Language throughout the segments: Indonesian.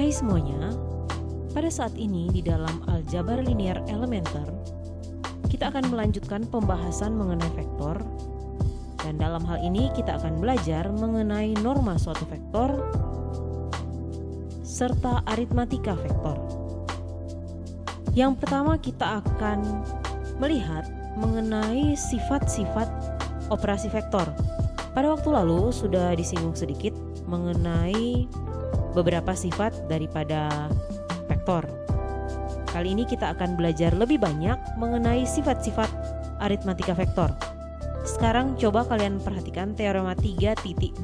Hai semuanya, pada saat ini di dalam aljabar linear elementer, kita akan melanjutkan pembahasan mengenai vektor, dan dalam hal ini kita akan belajar mengenai norma suatu vektor serta aritmatika vektor. Yang pertama kita akan melihat mengenai sifat-sifat operasi vektor. Pada waktu lalu sudah disinggung sedikit mengenai beberapa sifat daripada vektor. Kali ini kita akan belajar lebih banyak mengenai sifat-sifat aritmatika vektor. Sekarang coba kalian perhatikan teorema 3.2.1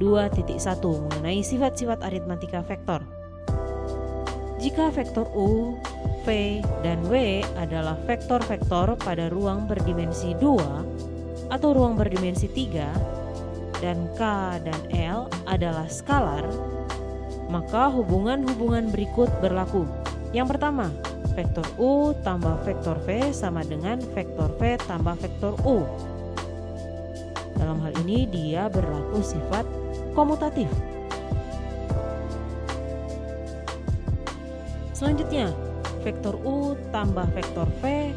mengenai sifat-sifat aritmatika vektor. Jika vektor U, V, dan W adalah vektor-vektor pada ruang berdimensi 2 atau ruang berdimensi 3, dan K dan L adalah skalar, maka hubungan-hubungan berikut berlaku. Yang pertama, vektor U tambah vektor V sama dengan vektor V tambah vektor U. Dalam hal ini dia berlaku sifat komutatif. Selanjutnya, vektor U tambah vektor V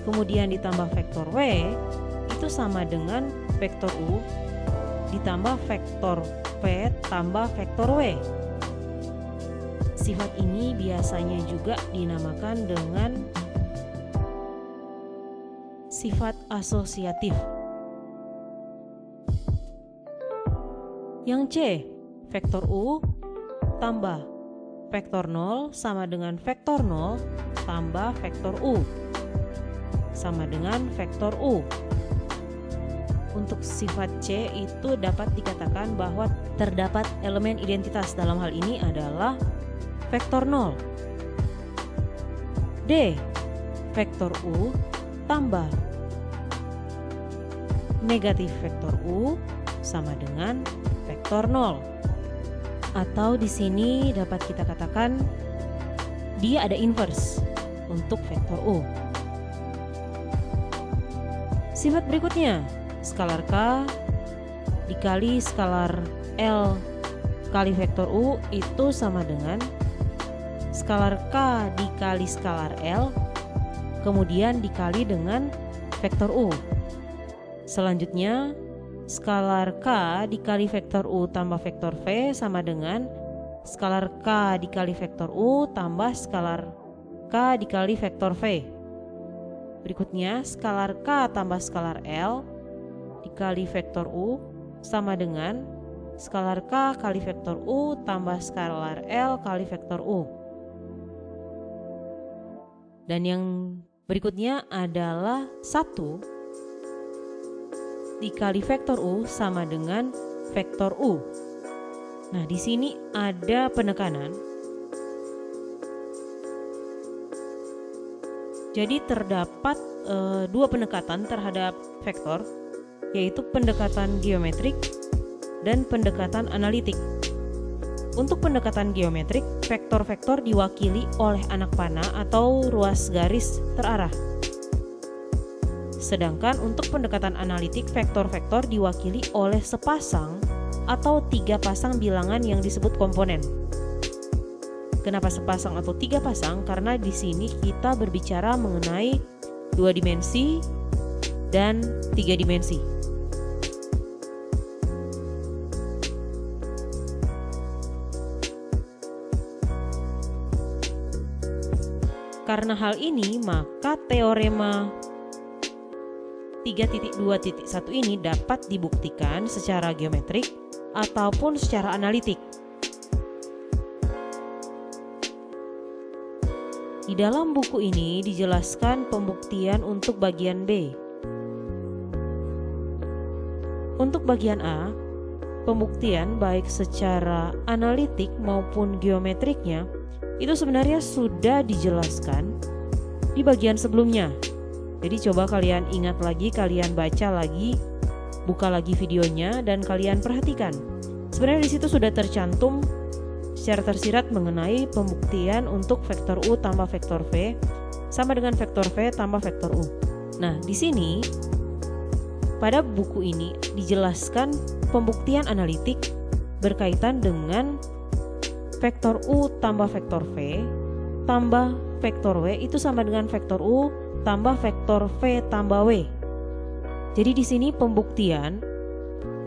kemudian ditambah vektor W itu sama dengan vektor U ditambah vektor V tambah vektor W. Sifat ini biasanya juga dinamakan dengan sifat asosiatif. Yang C, vektor U tambah vektor 0 sama dengan vektor 0 tambah vektor U sama dengan vektor U. Untuk sifat C itu dapat dikatakan bahwa terdapat elemen identitas, dalam hal ini adalah vektor 0. D, vektor U tambah negatif vektor U sama dengan vektor 0. Atau di sini dapat kita katakan dia ada inverse untuk vektor U. Sifat berikutnya, skalar K dikali skalar L kali vektor U itu sama dengan skalar K dikali skalar L kemudian dikali dengan vektor U. Selanjutnya, skalar K dikali vektor U tambah vektor V sama dengan skalar K dikali vektor U tambah skalar K dikali vektor V. Berikutnya, skalar K tambah skalar L dikali vektor U sama dengan skalar K kali vektor U tambah skalar L kali vektor U. Dan yang berikutnya adalah 1 dikali vektor U sama dengan vektor U. Nah, di sini ada penekanan. Jadi terdapat dua pendekatan terhadap vektor, yaitu pendekatan geometrik dan pendekatan analitik. Untuk pendekatan geometrik, vektor-vektor diwakili oleh anak panah atau ruas garis terarah. Sedangkan untuk pendekatan analitik, vektor-vektor diwakili oleh sepasang atau 3 pasang bilangan yang disebut komponen. Kenapa sepasang atau 3 pasang? Karena di sini kita berbicara mengenai 2 dimensi dan 3 dimensi. Karena hal ini, maka teorema 3.2.1 ini dapat dibuktikan secara geometrik ataupun secara analitik. Di dalam buku ini dijelaskan pembuktian untuk bagian B. Untuk bagian A, pembuktian baik secara analitik maupun geometriknya itu sebenarnya sudah dijelaskan di bagian sebelumnya. Jadi coba kalian ingat lagi, kalian baca lagi, buka lagi videonya dan kalian perhatikan. Sebenarnya di situ sudah tercantum secara tersirat mengenai pembuktian untuk vektor U tambah vektor V sama dengan vektor V tambah vektor U. Nah, di sini pada buku ini dijelaskan pembuktian analitik berkaitan dengan vektor U tambah vektor V tambah vektor W itu sama dengan vektor U tambah vektor V tambah W. Jadi di sini pembuktian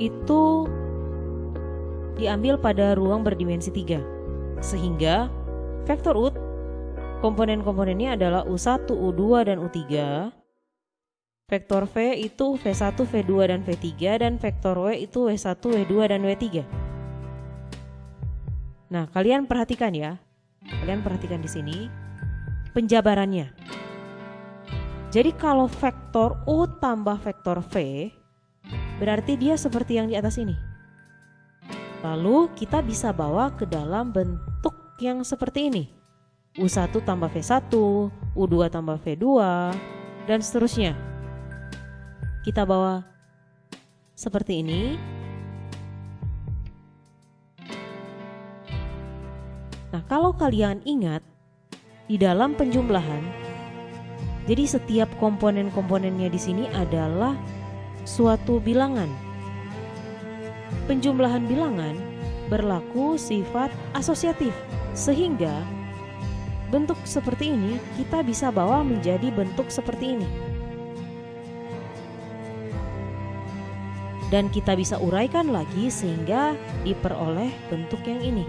itu diambil pada ruang berdimensi 3. Sehingga vektor U komponen-komponennya adalah U1, U2, dan U3. Vektor V itu V1, V2, dan V3, dan vektor W itu W1, W2, dan W3. Nah, kalian perhatikan ya. Kalian perhatikan di sini penjabarannya. Jadi kalau vektor U tambah vektor V, berarti dia seperti yang di atas ini. Lalu kita bisa bawa ke dalam bentuk yang seperti ini. U1 tambah V1, U2 tambah V2, dan seterusnya. Kita bawa seperti ini. Nah, kalau kalian ingat, di dalam penjumlahan, jadi setiap komponen-komponennya di sini adalah suatu bilangan. Penjumlahan bilangan berlaku sifat asosiatif, sehingga bentuk seperti ini kita bisa bawa menjadi bentuk seperti ini. Dan kita bisa uraikan lagi sehingga diperoleh bentuk yang ini.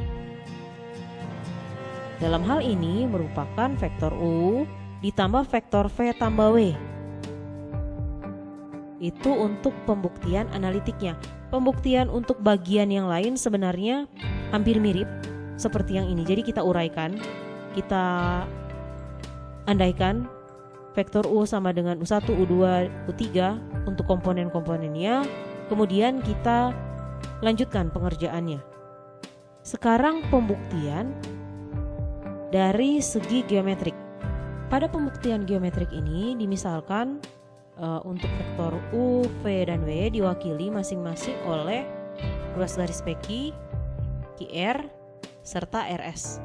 Dalam hal ini merupakan vektor U ditambah vektor V tambah W. Itu untuk pembuktian analitiknya. Pembuktian untuk bagian yang lain sebenarnya hampir mirip seperti yang ini. Jadi kita uraikan, kita andaikan vektor U sama dengan U1, U2, U3 untuk komponen-komponennya. Kemudian kita lanjutkan pengerjaannya. Sekarang pembuktian dari segi geometrik. Pada pembuktian geometrik ini dimisalkan untuk vektor U, V, dan W diwakili masing-masing oleh ruas garis PQ, QR, serta RS.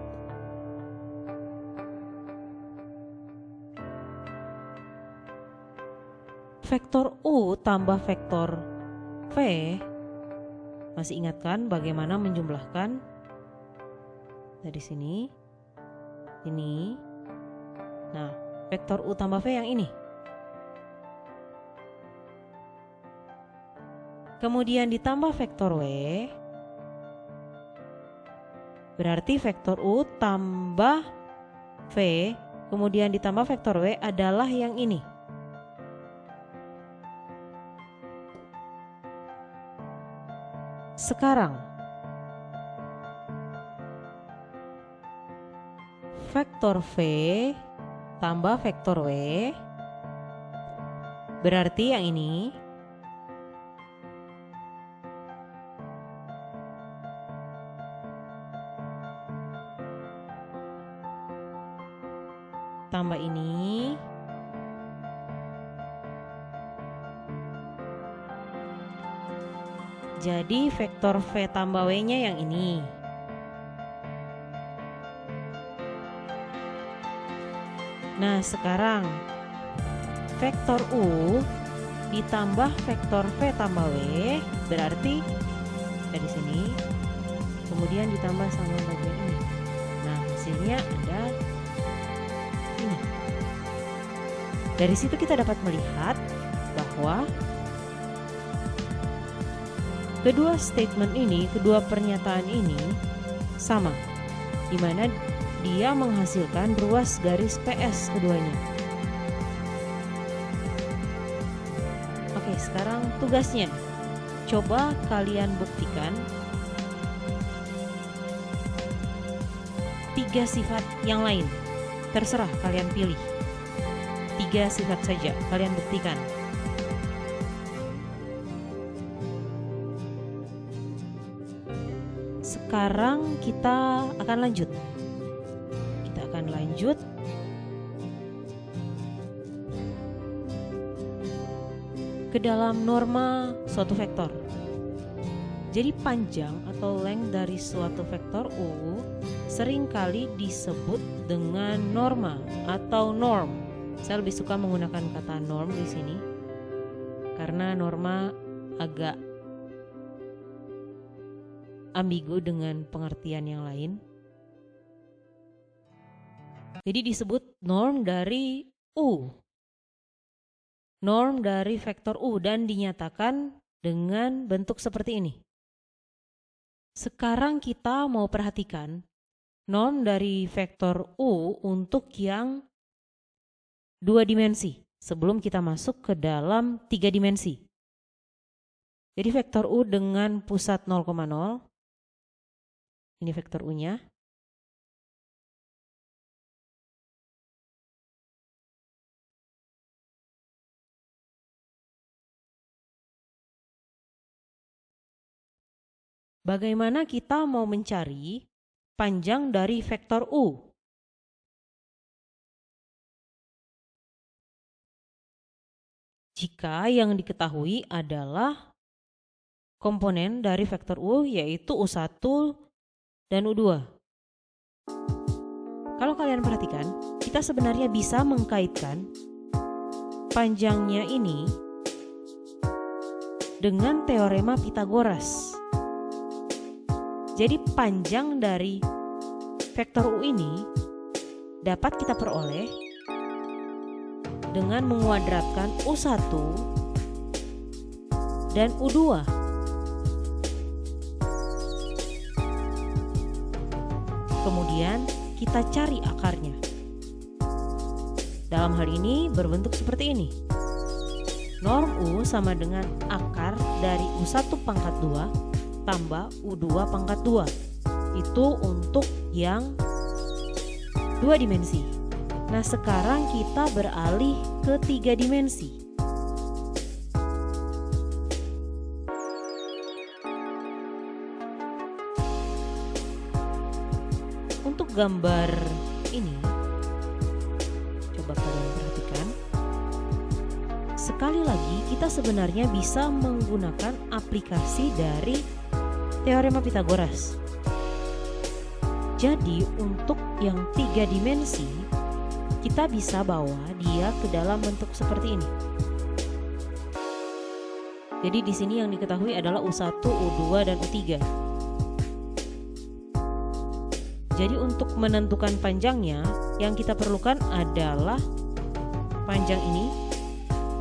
Vektor U tambah vektor V, masih ingatkan bagaimana menjumlahkan dari sini, ini. Nah, vektor U tambah V yang ini. Kemudian ditambah vektor W, berarti vektor U tambah V, kemudian ditambah vektor W adalah yang ini. Sekarang vektor V tambah vektor W berarti yang ini. Tambah ini. Jadi vektor V tambah W-nya yang ini. Nah, sekarang vektor U ditambah vektor V tambah W berarti dari sini, kemudian ditambah sama bagian ini. Nah, hasilnya ada ini. Dari situ kita dapat melihat bahwa kedua statement ini, kedua pernyataan ini sama, di mana dia menghasilkan ruas garis PS keduanya. Oke, sekarang tugasnya. Coba kalian buktikan 3 sifat yang lain. Terserah kalian pilih. 3 sifat saja kalian buktikan. Sekarang kita akan lanjut. Ke dalam norma suatu vektor. Jadi panjang atau length dari suatu vektor U seringkali disebut dengan norma atau norm. Saya lebih suka menggunakan kata norm di sini karena norma agak ambigu dengan pengertian yang lain. Jadi disebut norm dari U. Norm dari vektor U dan dinyatakan dengan bentuk seperti ini. Sekarang kita mau perhatikan norm dari vektor U untuk yang 2 dimensi sebelum kita masuk ke dalam 3 dimensi. Jadi vektor U dengan pusat 0,0, ini vektor U-nya. Bagaimana kita mau mencari panjang dari vektor U? Jika yang diketahui adalah komponen dari vektor U yaitu U1 dan U2. Kalau kalian perhatikan, kita sebenarnya bisa mengkaitkan panjangnya ini dengan teorema Pythagoras. Jadi panjang dari vektor U ini dapat kita peroleh dengan menguadratkan U1 dan U2. Kemudian kita cari akarnya. Dalam hal ini berbentuk seperti ini. Norm U sama dengan akar dari U1 pangkat 2 tambah U2 pangkat 2. Itu untuk yang 2 dimensi. Nah, sekarang kita beralih ke 3 dimensi. Untuk gambar ini, coba kalian perhatikan. Sekali lagi, kita sebenarnya bisa menggunakan aplikasi dari teorema Pythagoras. Jadi untuk yang 3 dimensi, kita bisa bawa dia ke dalam bentuk seperti ini. Jadi di sini yang diketahui adalah U1, U2, dan U3. Jadi untuk menentukan panjangnya, yang kita perlukan adalah panjang ini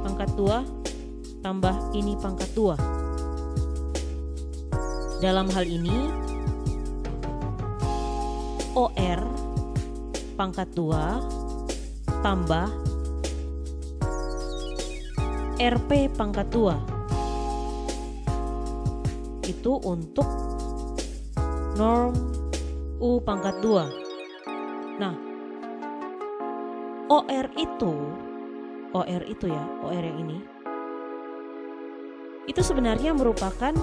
pangkat 2 tambah ini pangkat 2. Dalam hal ini OR pangkat 2 tambah RP pangkat 2. Itu untuk norm U pangkat 2. Nah, OR itu ya, OR yang ini, itu sebenarnya merupakan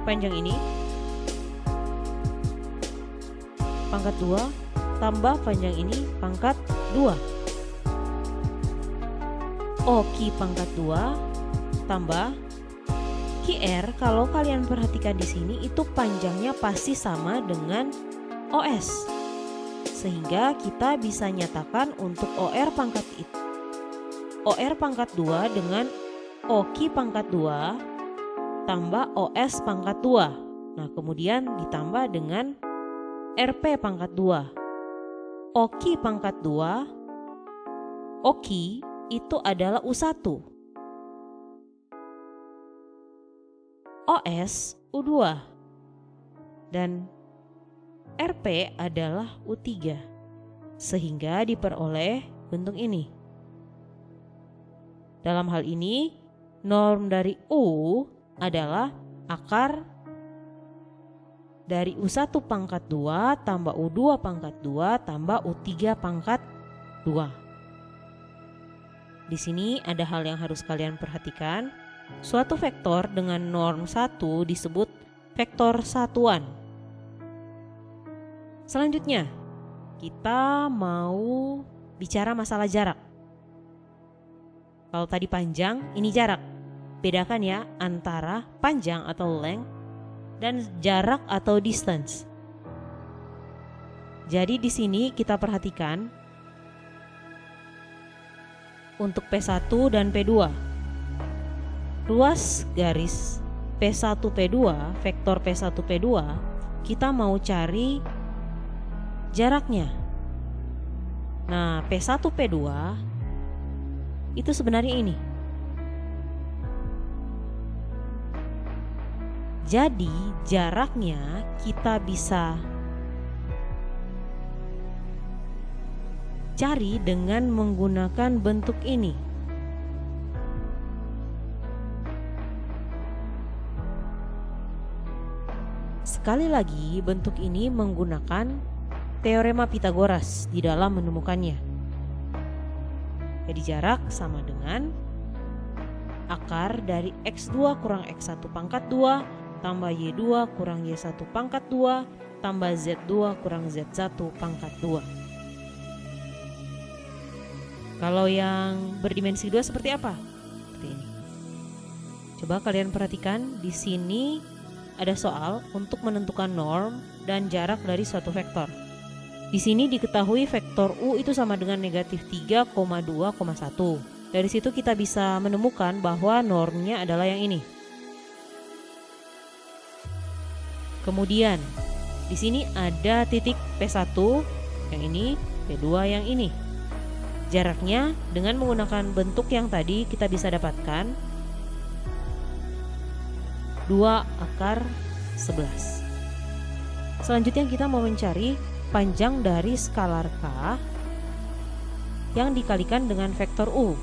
panjang ini pangkat 2 tambah panjang ini pangkat 2. OQ pangkat 2 tambah QR. Kalau kalian perhatikan di sini itu panjangnya pasti sama dengan OS. Sehingga kita bisa nyatakan untuk OR pangkat 2 dengan OQ pangkat 2 tambah OS pangkat 2. Nah, kemudian ditambah dengan RP pangkat 2. OQ pangkat 2, OQ itu adalah U1. OS U2 dan RP adalah U3, sehingga diperoleh bentuk ini. Dalam hal ini norm dari U adalah akar dari U1 pangkat 2 tambah U2 pangkat 2 tambah U3 pangkat 2. Di sini ada hal yang harus kalian perhatikan. Suatu vektor dengan norm 1 disebut vektor satuan. Selanjutnya, kita mau bicara masalah jarak. Kalau tadi panjang, ini jarak. Bedakan ya antara panjang atau length dan jarak atau distance. Jadi di sini kita perhatikan untuk P1 dan P2. Ruas garis P1 P2, vektor P1 P2, kita mau cari jaraknya. Nah, P1, P2 itu sebenarnya ini. Jadi jaraknya kita bisa cari dengan menggunakan bentuk ini. Sekali lagi, bentuk ini menggunakan teorema Pythagoras di dalam menemukannya. Jadi jarak sama dengan akar dari X2 kurang X1 pangkat 2 tambah Y2 kurang Y1 pangkat 2 tambah Z2 kurang Z1 pangkat 2. Kalau yang berdimensi 2 seperti apa? Seperti ini. Coba kalian perhatikan, di sini ada soal untuk menentukan norm dan jarak dari suatu vektor. Di sini diketahui vektor U itu sama dengan negatif 3,2,1. Dari situ kita bisa menemukan bahwa normnya adalah yang ini. Kemudian di sini ada titik P1 yang ini, P2 yang ini. Jaraknya dengan menggunakan bentuk yang tadi kita bisa dapatkan 2 akar 11. Selanjutnya kita mau mencari panjang dari skalar K yang dikalikan dengan vektor U.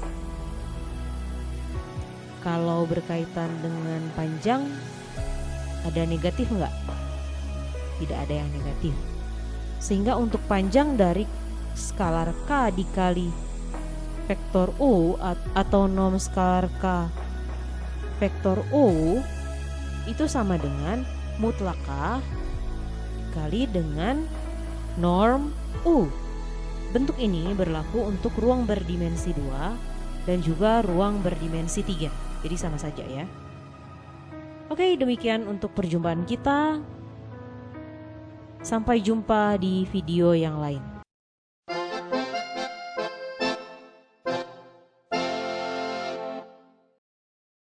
Kalau berkaitan dengan panjang, ada negatif enggak? Tidak ada yang negatif. Sehingga untuk panjang dari skalar K dikali vektor U atau norm skalar K vektor U itu sama dengan mutlak K dikali dengan norm U. Bentuk ini berlaku untuk ruang berdimensi 2 dan juga ruang berdimensi 3. Jadi sama saja ya. Oke, demikian untuk perjumpaan kita. Sampai jumpa di video yang lain.